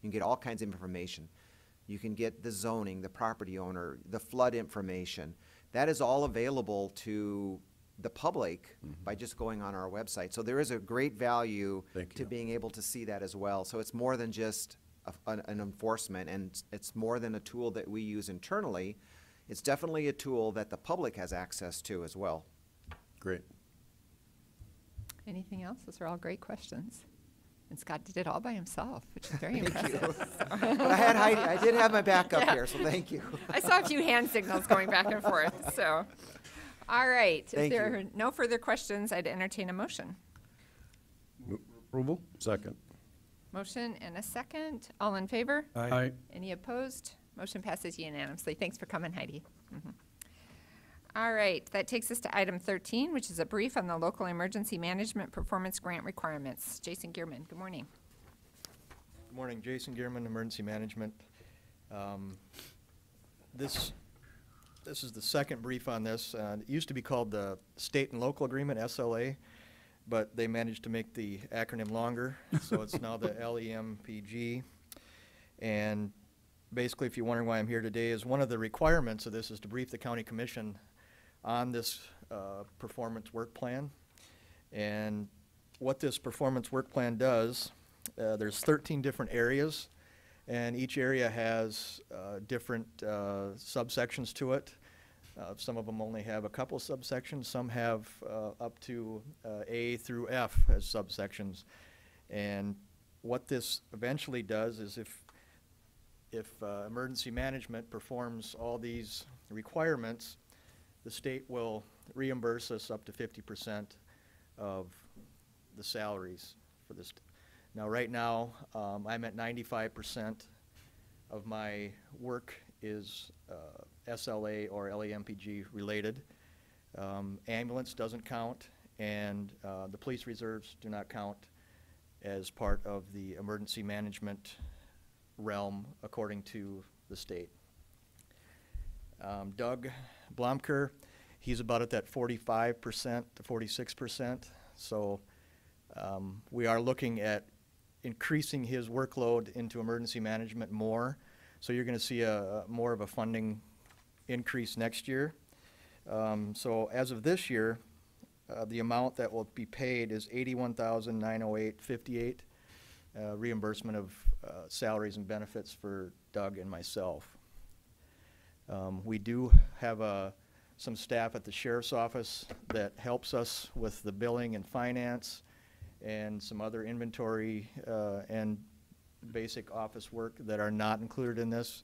can get all kinds of information. You can get the zoning, the property owner, the flood information. That is all available to the public by just going on our website. So there is a great value to being able to see that as well. So it's more than just an enforcement, and it's more than a tool that we use internally. It's definitely a tool that the public has access to as well. Great. Anything else? Those are all great questions. And Scott did it all by himself, which is very impressive. But I had Heidi, I did have my backup here, so thank you. I saw a few hand signals going back and forth, so. All right, if Thank there you. are no further questions, I'd entertain a motion. Approval? Second. Motion and a second. All in favor? Aye. Any opposed? Motion passes unanimously. Thanks for coming, Heidi. All right, that takes us to item 13, which is a brief on the local emergency management performance grant requirements. Jason Gearman, good morning. Good morning, Jason Gearman, Emergency Management. This is the second brief on this. It used to be called the State and Local Agreement, SLA, but they managed to make the acronym longer, so it's now the LEMPG. And basically, if you're wondering why I'm here today, is one of the requirements of this is to brief the County Commission on this performance work plan. And what this performance work plan does, there's 13 different areas, and each area has different subsections to it. Some of them only have a couple subsections. Some have up to A through F as subsections. And what this eventually does is if emergency management performs all these requirements, the state will reimburse us up to 50% of the salaries for this. Now, right now, I'm at 95% of my work is SLA or LEMPG related. Ambulance doesn't count, and the police reserves do not count as part of the emergency management realm according to the state. Doug Blomker, he's about at that 45% to 46%. So we are looking at increasing his workload into emergency management more. So you're going to see more of a funding increase next year. So as of this year, the amount that will be paid is $81,908.58, reimbursement of salaries and benefits for Doug and myself. We do have some staff at the sheriff's office that helps us with the billing and finance and some other inventory and basic office work that are not included in this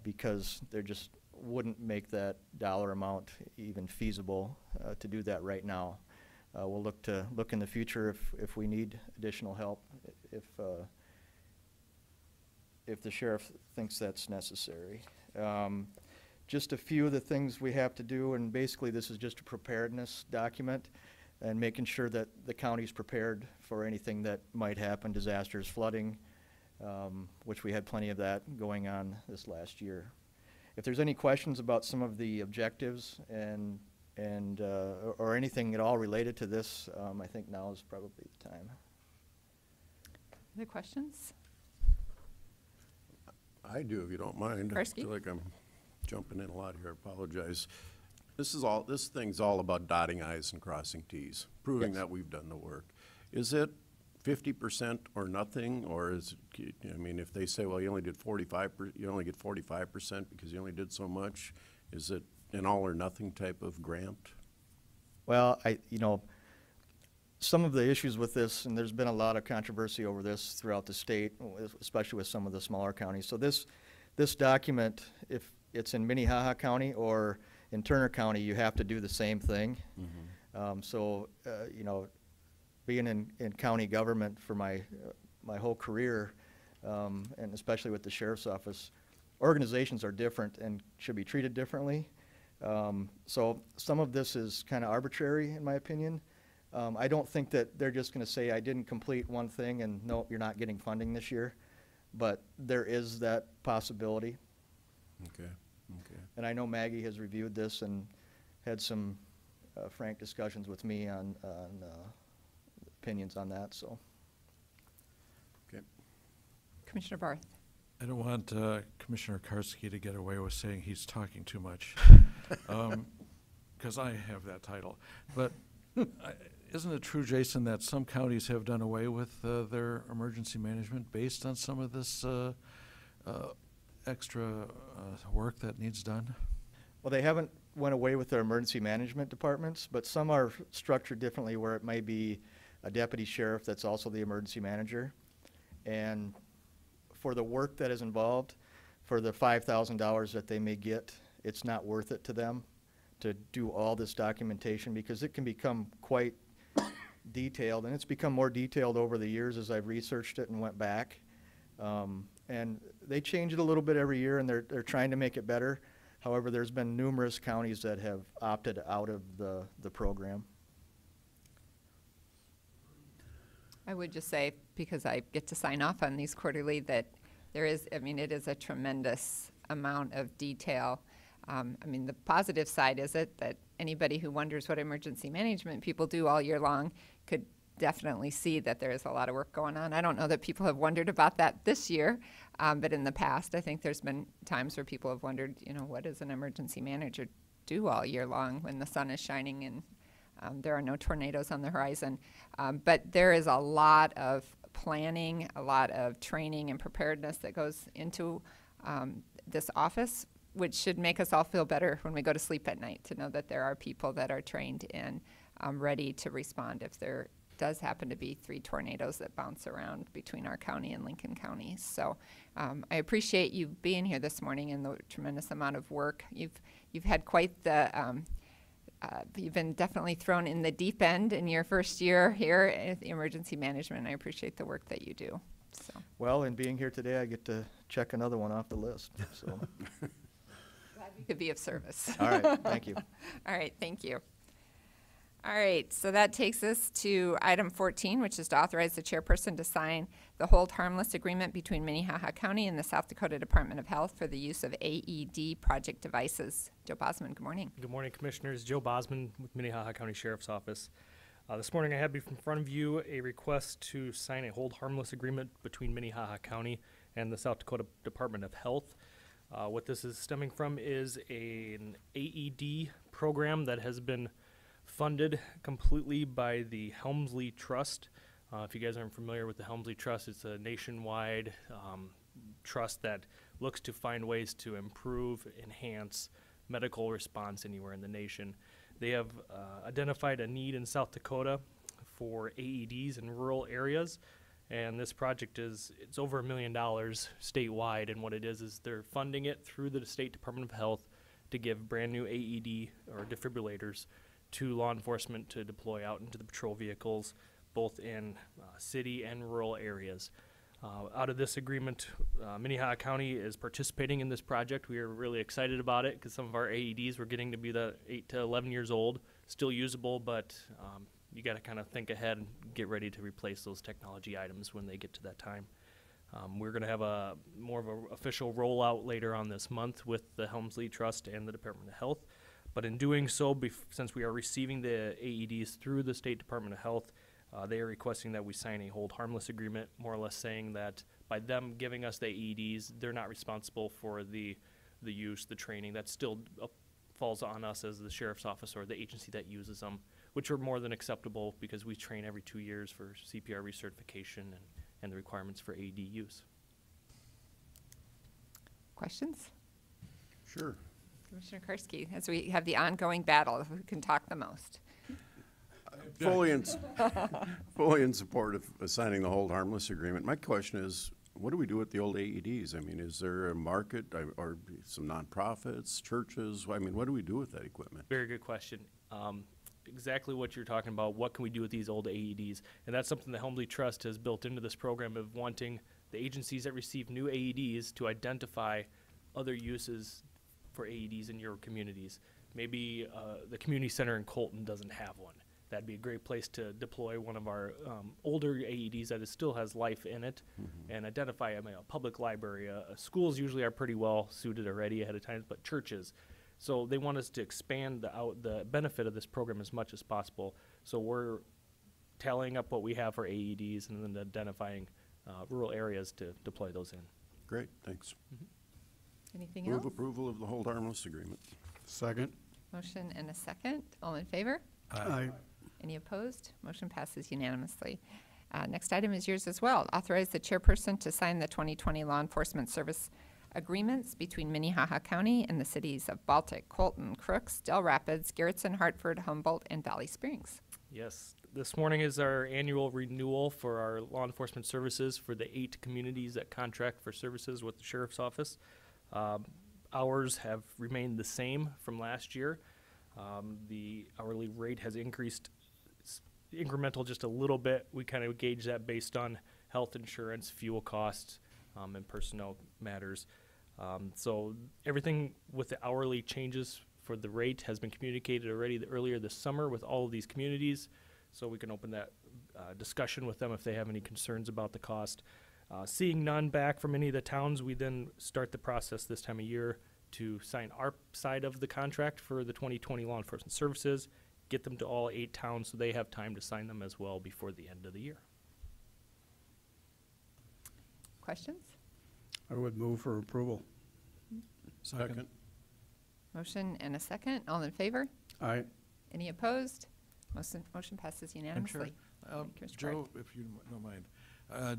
because they just wouldn't make that dollar amount even feasible to do that right now. We'll look in the future if we need additional help, if the sheriff thinks that's necessary. Just a few of the things we have to do, and basically this is just a preparedness document and making sure that the county's prepared for anything that might happen, disasters, flooding, which we had plenty of that going on this last year. If there's any questions about some of the objectives or anything at all related to this, I think now is probably the time. Other questions? I do, if you don't mind. Karski? I feel like I'm jumping in a lot here. I apologize. This thing's all about dotting I's and crossing T's, proving Yes. that we've done the work. Is it 50% or nothing, or is it, I mean, if they say, well, you only did 45%, you only get 45% because you only did so much, is it an all or nothing type of grant? Well, some of the issues with this, and there's been a lot of controversy over this throughout the state, especially with some of the smaller counties. So this document, if it's in Minnehaha County or in Turner County, you have to do the same thing. Being in county government for my whole career, and especially with the sheriff's office, organizations are different and should be treated differently. So some of this is kind of arbitrary, in my opinion. I don't think that they're just going to say, I didn't complete one thing and no, you're not getting funding this year. But there is that possibility. Okay. And I know Maggie has reviewed this and had some frank discussions with me on opinions on that. So, Okay. Commissioner Barth. I don't want Commissioner Karski to get away with saying he's talking too much, because I have that title. But isn't it true, Jason, that some counties have done away with their emergency management based on some of this extra work that needs done? well, they haven't went away with their emergency management departments, but some are structured differently where it may be a deputy sheriff that's also the emergency manager. And for the work that is involved, for the $5,000 that they may get, it's not worth it to them to do all this documentation because it can become quite detailed, and it's become more detailed over the years as I've researched it and went back. And they change it a little bit every year, and they're trying to make it better. However, there's been numerous counties that have opted out of the program. I would just say, because I get to sign off on these quarterly, that there is, it is a tremendous amount of detail. The positive side is that anybody who wonders what emergency management people do all year long could definitely see that there is a lot of work going on. I don't know that people have wondered about that this year, but in the past, I think there's been times where people have wondered, what does an emergency manager do all year long when the sun is shining and there are no tornadoes on the horizon. But there is a lot of planning, a lot of training and preparedness that goes into this office, which should make us all feel better when we go to sleep at night, to know that there are people that are trained and ready to respond if there does happen to be 3 tornadoes that bounce around between our county and Lincoln County. So I appreciate you being here this morning and the tremendous amount of work. You've had quite the you've been definitely thrown in the deep end in your first year here at the emergency management. I appreciate the work that you do. So. Well, in being here today, I get to check another one off the list. So. Glad we could be of service. All right, thank you. All right, thank you. All right, so that takes us to item 14, which is to authorize the chairperson to sign the hold harmless agreement between Minnehaha County and the South Dakota Department of Health for the use of AED project devices. Joe Bosman, good morning. Good morning, Commissioners. Joe Bosman with Minnehaha County Sheriff's Office. This morning I have in front of you a request to sign a hold harmless agreement between Minnehaha County and the South Dakota Department of Health. What this is stemming from is an AED program that has been funded completely by the Helmsley Trust. If you guys aren't familiar with the Helmsley Trust, it's a nationwide trust that looks to find ways to improve, enhance medical response anywhere in the nation. They have identified a need in South Dakota for AEDs in rural areas, and this project it's over $1 million statewide, and what it is they're funding it through the State Department of Health to give brand new AED or defibrillators to law enforcement to deploy out into the patrol vehicles, both in city and rural areas. Out of this agreement, Minnehaha County is participating in this project. We are really excited about it because some of our AEDs were getting to be the 8 to 11 years old, still usable, but you got to kind of think ahead and get ready to replace those technology items when they get to that time. We're going to have more of an official rollout later on this month with the Helmsley Trust and the Department of Health. But in doing so, since we are receiving the AEDs through the State Department of Health, they are requesting that we sign a hold harmless agreement, more or less saying that by them giving us the AEDs, they're not responsible for the use, the training. That still falls on us as the Sheriff's Office or the agency that uses them, which are more than acceptable because we train every 2 years for CPR recertification and the requirements for AED use. Questions? Sure. Commissioner Karski, as we have the ongoing battle, who can talk the most? Fully in support of signing the hold harmless agreement. My question is, what do we do with the old AEDs? I mean, is there a market or some nonprofits, churches? I mean, what do we do with that equipment? Very good question. Exactly what you're talking about. What can we do with these old AEDs? And that's something the Helmsley Trust has built into this program of wanting the agencies that receive new AEDs to identify other uses for AEDs in your communities. Maybe the community center in Colton doesn't have one. That'd be a great place to deploy one of our older AEDs that still has life in it, and identify a public library. Schools usually are pretty well suited already ahead of time, but churches. So they want us to expand the benefit of this program as much as possible. So we're tallying up what we have for AEDs and then identifying rural areas to deploy those in. Great, thanks. Anything Move else? approval of the hold harmless agreement. Second. Motion and a second. All in favor? Aye. Any opposed? Motion passes unanimously. Next item is yours as well. Authorize the chairperson to sign the 2020 law enforcement service agreements between Minnehaha County and the cities of Baltic, Colton, Crooks, Del Rapids, Garrettson, Hartford, Humboldt, and Valley Springs. Yes, this morning is our annual renewal for our law enforcement services for the 8 communities that contract for services with the Sheriff's Office. Hours have remained the same from last year. The hourly rate has increased incremental just a little bit. We kind of gauge that based on health insurance, fuel costs, and personnel matters. So everything with the hourly changes for the rate has been communicated already earlier this summer with all of these communities, so we can open that discussion with them if they have any concerns about the cost. Seeing none back from any of the towns, we then start the process this time of year to sign our side of the contract for the 2020 law enforcement services, get them to all 8 towns so they have time to sign them as well before the end of the year. Questions? I would move for approval. Second. Motion and a second. All in favor? Aye. Any opposed? Motion passes unanimously. Commissioner Joe, if you don't mind,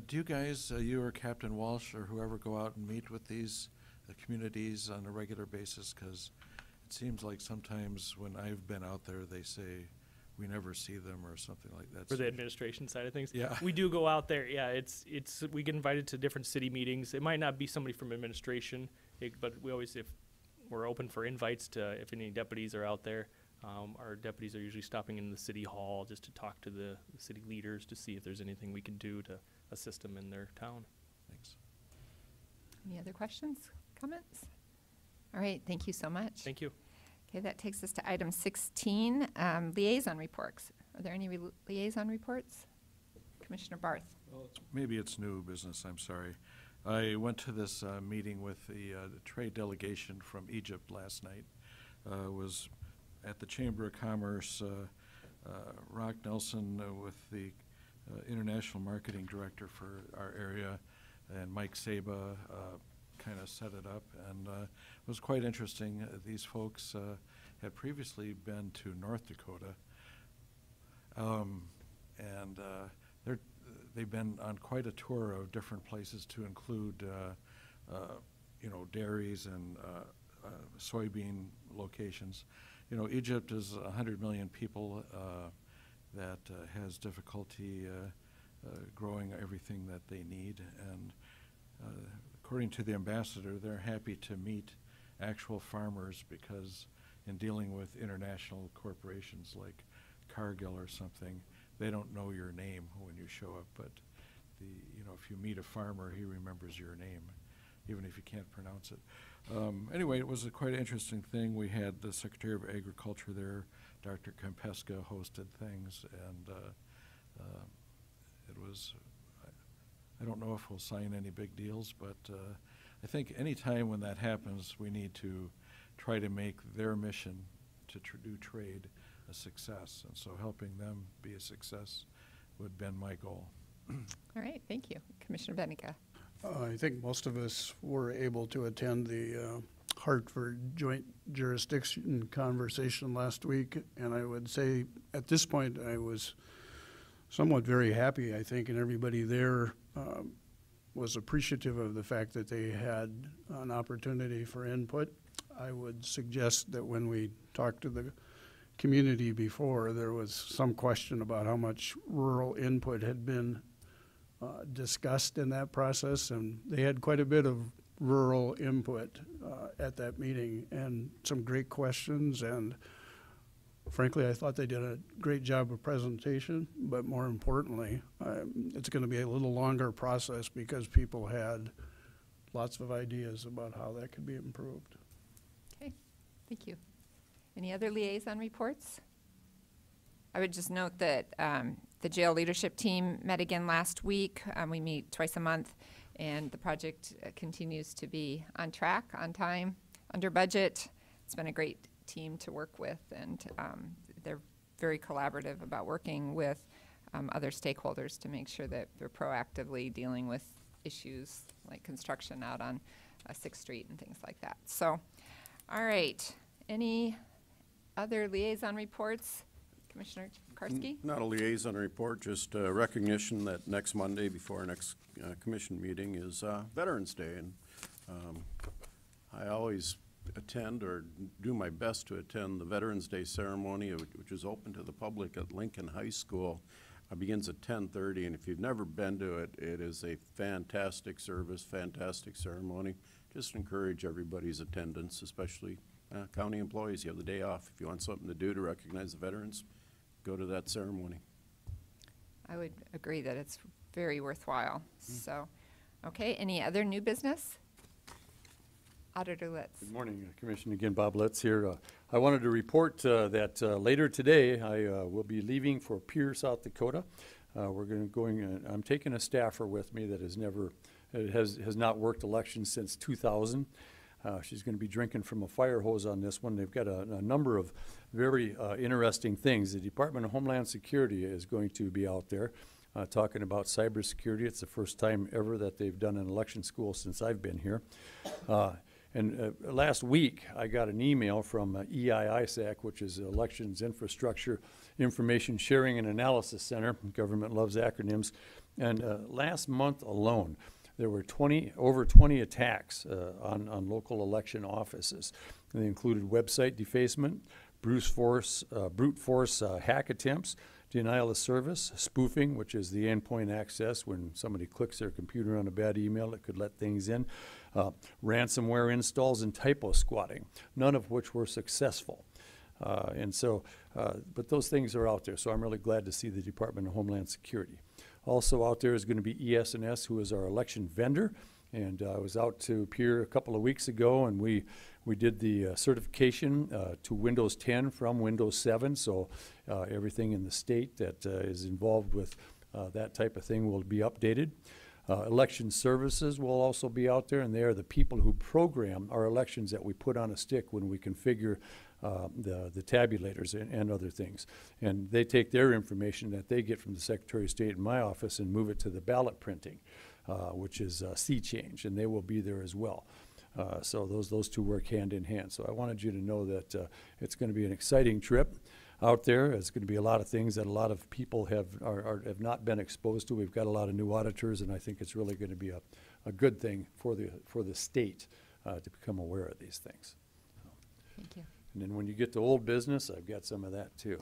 do you guys, you or Captain Walsh or whoever, go out and meet with these communities on a regular basis? Because it seems like sometimes when I've been out there, they say we never see them or something like that. For the administration side of things? Yeah. We do go out there. Yeah, we get invited to different city meetings. It might not be somebody from administration, but we always, if we're open for invites to, if any deputies are out there, our deputies are usually stopping in the city hall just to talk to the city leaders to see if there's anything we can do to assist them in their town. Thanks. Any other questions, comments? All right, thank you so much. Thank you. Okay, that takes us to item 16, liaison reports. Are there any liaison reports? Commissioner Barth. Maybe it's new business, I'm sorry. I went to this meeting with the trade delegation from Egypt last night. Was at the Chamber of Commerce, Rock Nelson with the International Marketing Director for our area, and Mike Saba kind of set it up, and it was quite interesting. These folks had previously been to North Dakota, and they've been on quite a tour of different places to include, you know, dairies and soybean locations. You know, Egypt is 100 million people that has difficulty growing everything that they need, and according to the ambassador, they're happy to meet actual farmers because in dealing with international corporations like Cargill or something, they don't know your name when you show up, but you know, if you meet a farmer, he remembers your name, even if you can't pronounce it. Anyway, it was a quite interesting thing. We had the Secretary of Agriculture there, Dr. Kempeska hosted things, and it was, I don't know if we'll sign any big deals, but I think any time when that happens, we need to try to make their mission to do trade a success, and so helping them be a success would have been my goal. All right, thank you. Commissioner Bennica. I think most of us were able to attend the Hartford Joint Jurisdiction conversation last week, and I would say at this point I was somewhat very happy, I think, and everybody there was appreciative of the fact that they had an opportunity for input. I would suggest that when we talked to the community before, there was some question about how much rural input had been discussed in that process, and they had quite a bit of rural input at that meeting and some great questions, and frankly I thought they did a great job of presentation, but more importantly it's going to be a little longer process because people had lots of ideas about how that could be improved. Okay, thank you. Any other liaison reports? I would just note that the jail leadership team met again last week. We meet twice a month, and the project continues to be on track, on time, under budget. It's been a great team to work with, and they're very collaborative about working with other stakeholders to make sure that they're proactively dealing with issues like construction out on 6th Street and things like that. So, all right. Any other liaison reports? Commissioner Karski? Not a liaison report, just recognition that next Monday before our next commission meeting is Veterans Day. And I always attend or do my best to attend the Veterans Day ceremony, which is open to the public at Lincoln High School. It begins at 10:30, and if you've never been to it, it is a fantastic service, fantastic ceremony. Just encourage everybody's attendance, especially county employees. You have the day off. If you want something to do to recognize the veterans, go to that ceremony. I would agree that it's very worthwhile. So, okay, any other new business? Auditor Litz. Good morning, Commissioner. Again, Bob Litz here. I wanted to report that later today I will be leaving for Pierre, South Dakota. I'm taking a staffer with me that has not worked elections since 2000. She's going to be drinking from a fire hose on this one. They've got a number of very interesting things. The Department of Homeland Security is going to be out there talking about cybersecurity. It's the first time ever that they've done an election school since I've been here. And last week, I got an email from EISAC, which is Elections Infrastructure Information Sharing and Analysis Center. Government loves acronyms. And last month alone, there were over 20 attacks on local election offices. They included website defacement, brute force hack attempts, denial of service, spoofing, which is the endpoint access when somebody clicks their computer on a bad email that could let things in, ransomware installs, and typo squatting, none of which were successful. But those things are out there, so I'm really glad to see the Department of Homeland Security. Also out there is going to be ES&S, who is our election vendor. And I was out to Pier a couple of weeks ago, and we did the certification to Windows 10 from Windows 7. So everything in the state that is involved with that type of thing will be updated. Election services will also be out there, and they are the people who program our elections that we put on a stick when we configure the tabulators and other things. And they take their information that they get from the Secretary of State in my office and move it to the ballot printing, which is sea change, and they will be there as well. So those two work hand in hand. So I wanted you to know that it's going to be an exciting trip out there. There's going to be a lot of things that a lot of people have not been exposed to. We've got a lot of new auditors, and I think it's really going to be a good thing for the state to become aware of these things. Thank you. And then when you get to old business, I've got some of that too.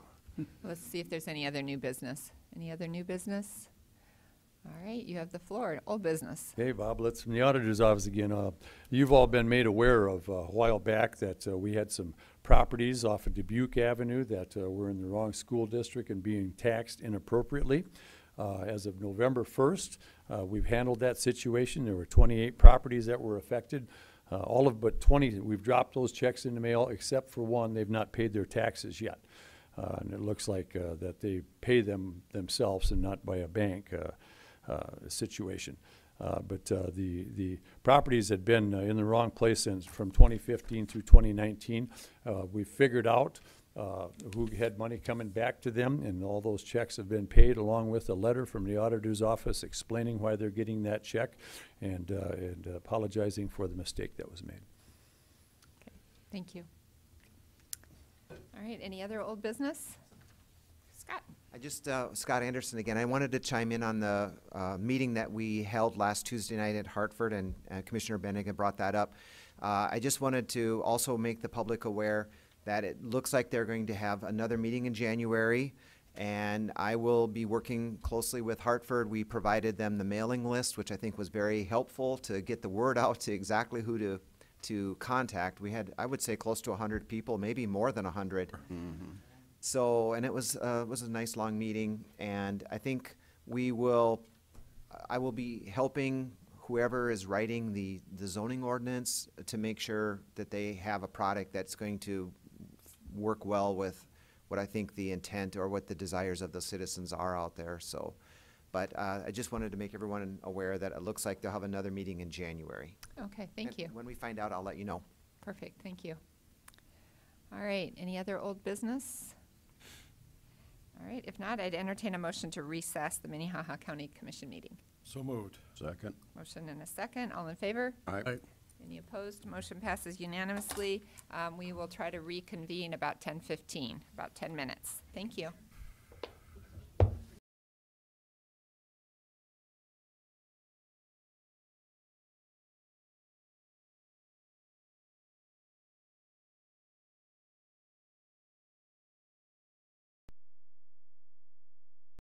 Let's see if there's any other new business. Any other new business? All right, you have the floor. Old business. Hey, Bob, let's from the auditor's office again. You've all been made aware of a while back that we had some properties off of Dubuque Avenue that were in the wrong school district and being taxed inappropriately. As of November 1st, we've handled that situation. There were 28 properties that were affected. All of but 20, we've dropped those checks in the mail, except for one. They've not paid their taxes yet. And it looks like that they pay them themselves and not by a bank situation. But the properties had been in the wrong place since from 2015 through 2019. We figured out who had money coming back to them, and all those checks have been paid, along with a letter from the auditor's office explaining why they're getting that check and apologizing for the mistake that was made. Okay, thank you. All right, any other old business? Scott. I just, Scott Anderson again. I wanted to chime in on the meeting that we held last Tuesday night at Hartford, and Commissioner Bennigan brought that up. I just wanted to also make the public aware that it looks like they're going to have another meeting in January, and I will be working closely with Hartford. We provided them the mailing list, which I think was very helpful to get the word out to exactly who to contact. We had, I would say, close to 100 people, maybe more than 100. Mm-hmm. So, and it was a nice long meeting, and I think I will be helping whoever is writing the zoning ordinance to make sure that they have a product that's going to work well with what I think the intent or what the desires of the citizens are out there. So, but I just wanted to make everyone aware that it looks like they'll have another meeting in January. Okay, thank you. When we find out, I'll let you know. Perfect, thank you. All right, any other old business? All right, if not, I'd entertain a motion to recess the Minnehaha County Commission meeting. So moved. Second. Motion and a second. All in favor? Aye. Any opposed? Motion passes unanimously. We will try to reconvene about 10:15, about 10 minutes. Thank you.